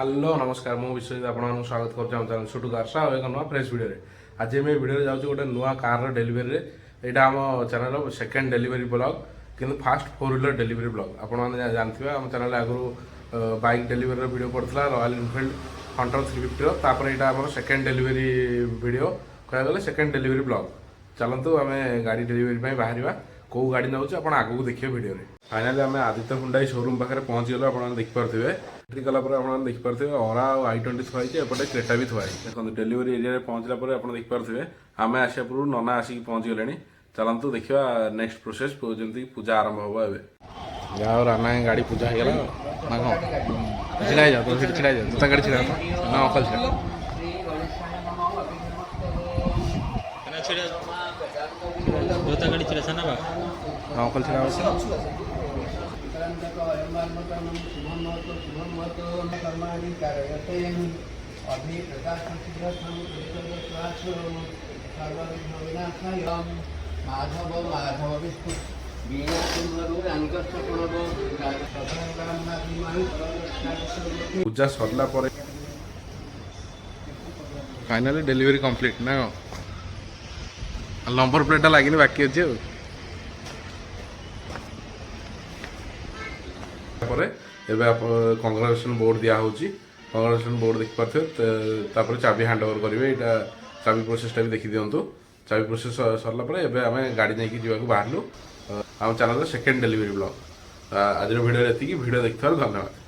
Hello नमस्कार मु विश्वजित आपको स्वागत कर सुटू कार्स एक नुआ फ्रेश वीडियो आज मैं वीडियो जाऊँ गोटे नुआ कार डेलीवरी यहाँ आम चैनल सेकेंड डेलीवरी ब्लॉग किंतु फास्ट 4 व्हीलर डेलीवरी ब्लॉग आपने जानते हैं आम चैनल आगु बाइक डेलीवरी वीडियो पड़ता रॉयल इनफिल्ड हंटर 350 तापर यहाँ आम सेकेंड डेलीवरी वीडियो कह गले सेकेंड डेलीवरी ब्लॉग चलतु आम गाड़ी डेलीवरी बाहर कौ गाड़ी नौ आप आगू देखिए वीडियो फाइनाली आम आदित्य हुंडाई शोरूम पाखे पहुँचीगलु आप देखिपे एंट्री कलापर आप देखिपे ओरा i20 थुआई एपटे क्रेटा भी थुआई देखो डेलीवरी एरिया पहुँचला आप देखिपे आम आसा पूर्व नना आसिक पहुँची गले चलतु देखा नेक्स्ट प्रोसेस जमी पूजा आरंभ हम ए जाओ राना गाड़ी पूजा हो गला ना कौन छिड़ा जाओ तो छिड़ा जाओ जूता गाड़ी छिड़ा ना अकल छिड़ा जूता गाड़ी छिड़ा ना हाँ अकल छिड़ा माधव माधव विष्णु पूजा सरला फाइनली डेलीवरी कंप्लीट ना नंबर प्लेटा लगे बाकी अच्छे कंग्रेचुलेसन बोर्ड दिया कंग्रेचुलेसन बोर्ड देखिपे चाबी हैंड ओवर करेंगे यहाँ चाबी प्रोसेसटा भी देखी दिंतु चाबी प्रोसेस सरला आम गाड़ी नहीं जावाक बाहर आम चैनल सेकेंड डेलीवरी ब्लॉग आज वीडियो ये वीडियो देखिए धन्यवाद।